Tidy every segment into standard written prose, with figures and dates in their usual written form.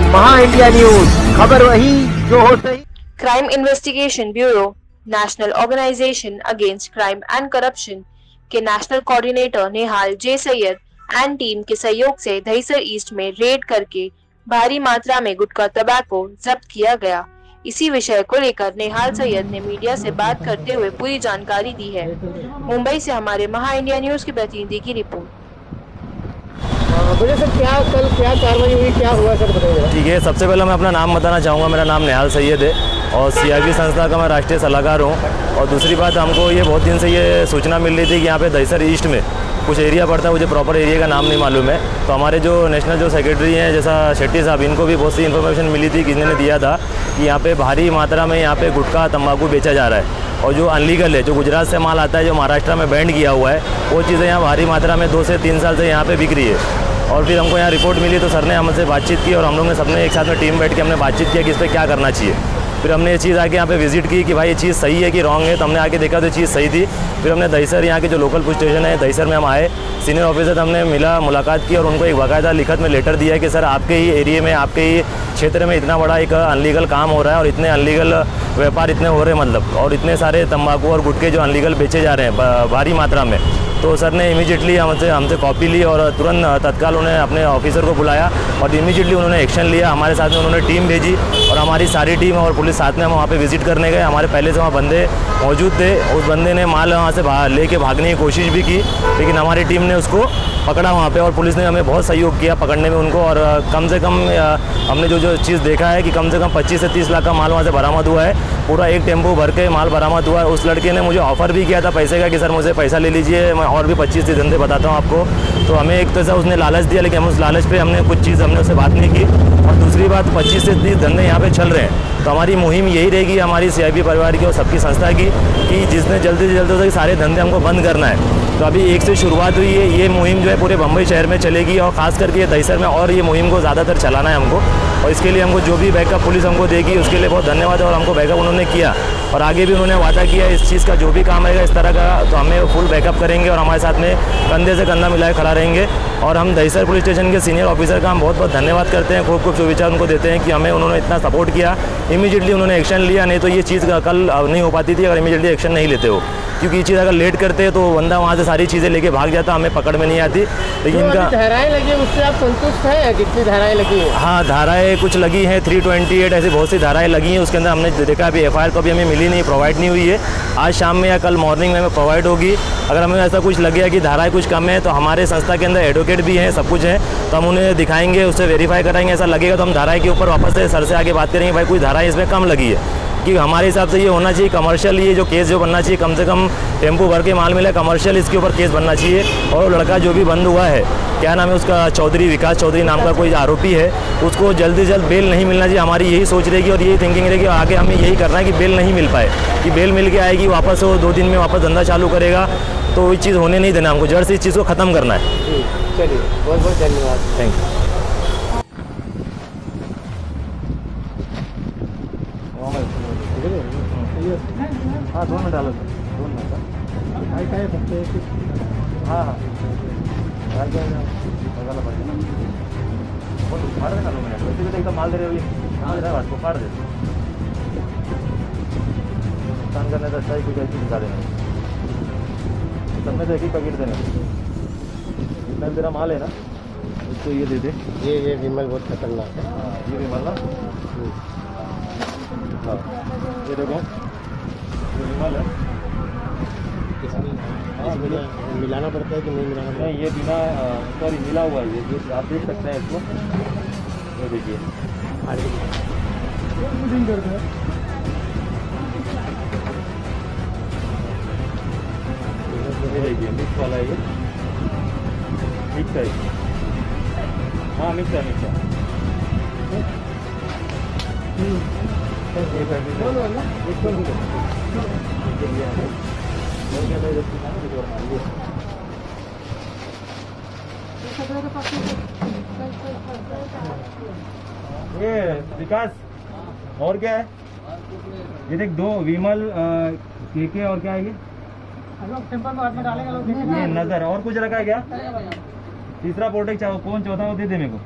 महा India news, खबर वही जो हो सही। Crime investigation bureau, national organization against crime and corruption के national coordinator Nehal J Syed and team के सहयोग से दहीसर ईस्ट में रेड करके भारी मात्रा में गुटखा तंबाकू जब्त किया गया। इसी विषय को लेकर नेहाल सैयद ने मीडिया से बात करते हुए पूरी जानकारी दी है। मुंबई से हमारे महा इंडिया न्यूज के प्रतिनिधि की रिपोर्ट। सर, कल क्या कार्रवाई हुई, क्या हुआ सर, बताइए। ठीक है, सबसे पहले मैं अपना नाम बताना चाहूँगा। मेरा नाम नेहाल सैयद है और CRP संस्था का मैं राष्ट्रीय सलाहकार हूँ। और दूसरी बात, हमको ये बहुत दिन से ये सूचना मिल रही थी कि यहाँ पे दहीसर ईस्ट में कुछ एरिया पड़ता है, मुझे प्रॉपर एरिया का नाम नहीं मालूम है। तो हमारे जो नेशनल जो सेक्रेटरी हैं जैसा शेट्टी साहब, इनको भी बहुत सी इन्फॉर्मेशन मिली थी, किसी ने दिया था कि यहाँ पे भारी मात्रा में यहाँ पे गुटखा तंबाकू बेचा जा रहा है। और जो अनलीगल है, जो गुजरात से माल आता है, जो महाराष्ट्र में बैंड किया हुआ है, वो चीज़ें यहाँ भारी मात्रा में 2 से 3 साल से यहाँ पे बिक रही है। और फिर हमको यहाँ रिपोर्ट मिली तो सर ने हमसे बातचीत की और हम लोग ने सबने एक साथ में टीम बैठ के हमने बातचीत किया कि इस पर क्या करना चाहिए। फिर हमने ये चीज़ आके यहाँ पे विजिट की कि भाई ये चीज़ सही है कि रॉन्ग है। तो हमने आके देखा तो ये चीज़ सही थी। फिर हमने दहीसर, यहाँ के जो लोकल पुलिस स्टेशन है दहीसर में हम आए, सीनियर ऑफिसर से हमने मुलाकात की और उनको एक बाकायदा लिखत में लेटर दिया है कि सर आपके ही एरिया में, आपके ही क्षेत्र में इतना बड़ा एक अनलीगल काम हो रहा है और इतने अनलीगल व्यापार इतने हो रहे हैं, मतलब, और इतने सारे तंबाकू और गुटखे जो अनलीगल बेचे जा रहे हैं भारी मात्रा में। तो सर ने इमीडिएटली हमसे कॉपी ली और तुरंत तत्काल उन्होंने अपने ऑफिसर को बुलाया और इमीडिएटली उन्होंने एक्शन लिया। हमारे साथ में उन्होंने टीम भेजी और हमारी सारी टीम और पुलिस साथ में हम वहाँ पे विजिट करने गए। हमारे पहले से वहाँ बंदे मौजूद थे। उस बंदे ने माल वहाँ से लेके भागने की कोशिश भी की, लेकिन हमारी टीम ने उसको पकड़ा वहाँ पे और पुलिस ने हमें बहुत सहयोग किया पकड़ने में उनको। और कम से कम हमने जो चीज़ देखा है कि कम से कम 25 से 30 लाख का माल वहाँ से बरामद हुआ है। पूरा एक टेम्पो भर के माल बरामद हुआ है। उस लड़के ने मुझे ऑफ़र भी किया था पैसे का कि सर मुझे पैसा ले लीजिए, मैं और भी 25 धंधे बताता हूँ आपको। तो हमें एक तरह से उसने लालच दिया, लेकिन हम उस लालच पे हमने कुछ चीज़ हमने उससे बात नहीं की। और दूसरी बात, 25 से 30 धंधे यहाँ पे चल रहे हैं। तो हमारी मुहिम यही रहेगी हमारी CRP परिवार की और सबकी संस्था की कि जिसने जल्दी से जल्द हो सके सारे धंधे हमको बंद करना है। तो अभी एक से शुरुआत हुई है। ये मुहिम जो है पूरे बम्बई शहर में चलेगी और ख़ास करके दहीसर में, और ये मुहिम को ज़्यादातर चलाना है हमको। और इसके लिए हमको जो भी बैकअप पुलिस हमको देगी उसके लिए बहुत धन्यवाद है। और हमको बैकअप उन्होंने किया और आगे भी उन्होंने वादा किया इस चीज़ का जो भी काम आएगा इस तरह का तो हमें फुल बैकअप करेंगे और हमारे साथ में कंधे से कंधा मिलाए खड़ा रहेंगे। और हम दहीसर पुलिस स्टेशन के सीनियर ऑफिसर का हम बहुत बहुत धन्यवाद करते हैं, खूब शुभविचार उनको देते हैं कि हमें उन्होंने इतना सपोर्ट किया, इमीडिएटली उन्होंने एक्शन लिया। नहीं तो ये चीज़ कल नहीं हो पाती थी अगर इमीडिएटली एक्शन नहीं लेते हो, क्योंकि ये चीज़ अगर लेट करते तो बंदा वहाँ से सारी चीज़ें लेके भाग जाता, हमें पकड़ में नहीं आती। लेकिन इनका धाराएं लगी उससे आप संतुष्ट हैं? कितनी धाराएं लगी हैं? हाँ, धाराएं कुछ लगी हैं, 328 ऐसी बहुत सी धाराएं लगी हैं। उसके अंदर हमने देखा अभी FIR कभी हमें मिली नहीं, प्रोवाइड नहीं हुई है। आज शाम में या कल मॉर्निंग में हमें प्रोवाइड होगी। अगर हमें ऐसा कुछ लगे कि धाराएं कुछ कम है तो हमारे संस्था के अंदर एडवोकेट भी हैं, सब कुछ है, तो हम उन्हें दिखाएंगे, उससे वेरीफाई कराएंगे। ऐसा लगेगा तो हम धाराएं के ऊपर वापस से सर से आगे बात करेंगे, भाई कुछ धाराएं इसमें कम लगी है। कि हमारे हिसाब से ये होना चाहिए कमर्शियल, ये जो केस जो बनना चाहिए, कम से कम टेम्पो भर के माल मिला कमर्शियल, इसके ऊपर केस बनना चाहिए। और लड़का जो भी बंद हुआ है, क्या नाम है उसका, चौधरी, विकास चौधरी नाम का कोई आरोपी है, उसको जल्द से जल्द बेल नहीं मिलना चाहिए। हमारी यही सोच रहेगी और यही थिंकिंग रहेगी। आगे हमें यही करना है कि बेल नहीं मिल पाए, कि बेल मिल के आएगी वापस, वो 2 दिन में वापस धंधा चालू करेगा। तो ये चीज़ होने नहीं देना, हमको जड़ से इस चीज़ को ख़त्म करना है। चलिए, बहुत बहुत धन्यवाद। Thank you. हाँ, 2 मिनट डालो, 2 मिनट। काय फक्त हाँ हाँ, बघायला पाहिजे ना, पण फाड़ देना 2 मिनट, वैसे भी एकदम माल दे रहे हो, वाट को फाड़ दे, नुकसान करने का अच्छा ही कुछ ऐसी दिखा देना, सब में से एक ही पैकेट देना। इतना तेरा माल है ना, उसको ये दे दे। ये विमल बहुत खतरनाक है। हाँ, ये विमल ना, हाँ ये देखो, ये विमल है। मिलाना पड़ता है कि नहीं मिलाना पड़ता है? नहीं, ये बिना सॉरी मिला हुआ है, ये आप देख सकते हैं इसको, ये देखिए ये देखिए मिक्स वाला है, ये मिक्स है। हाँ मिक्स है, मिक्स है। ये विकास और क्या है? ये देख 2 विमल केके और क्या है ये? ये नजर और कुछ रखा है क्या? तीसरा प्रोडक्ट चाहो, कौन चौथा वो दे दे मेरे को।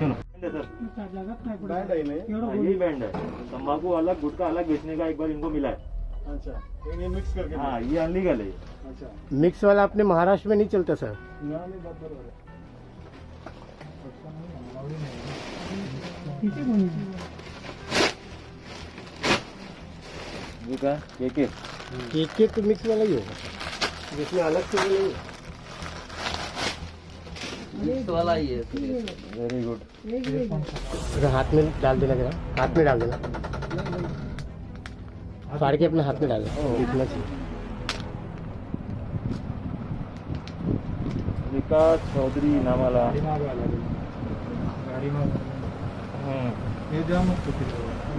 चलो। बैंड है नहीं, यही बैंड है। तंबाकू अलग, गुटखा अलग बेचने का एक बार इनको मिला है। अच्छा, ये मिक्स करके। हाँ, ये अनलीगल है। अच्छा, मिक्स वाला अपने महाराष्ट्र में नहीं चलता सर? ये क्या केके तो मिक्स वाला ही होगा, जिसमें अलग से नहीं है। मिक्स वाला ही है। Very good. हाथ में डाल देना, जरा हाथ में डाल देना, फाड़ के अपने हाथ में डालना, दिखना चाहिए। विकास चौधरी नाम वाला।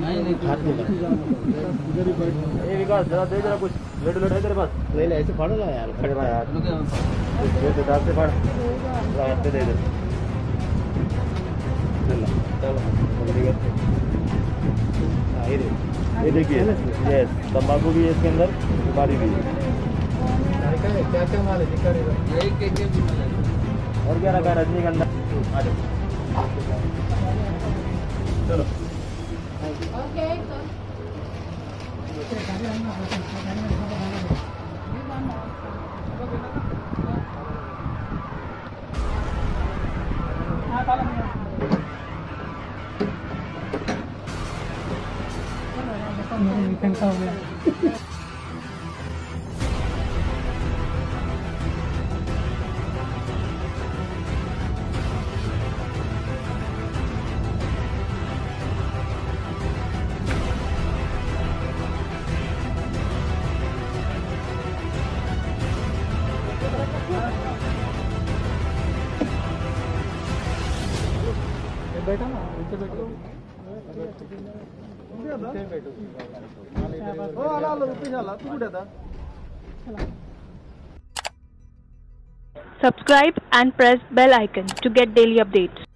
नहीं हाथ में डाल। ये विकास जरा दे, जरा कुछ लेट है तेरे पास? नहीं नहीं, ऐसे फाड़ो ना यार, अरे भाई यार, ये दांत से फाड़, हाथ पे दे दे। ये देखिए, यस, तंबाकू भी है इसके अंदर, सुपारी भी है। क्या क्या माल है दिखा रहेगा? यही केके भी मिला है। और क्या रखा है? रजनीगंधा। आ जाओ, चलो। बैठा ना, नीचे बैठो। Subscribe and press bell icon to get daily updates.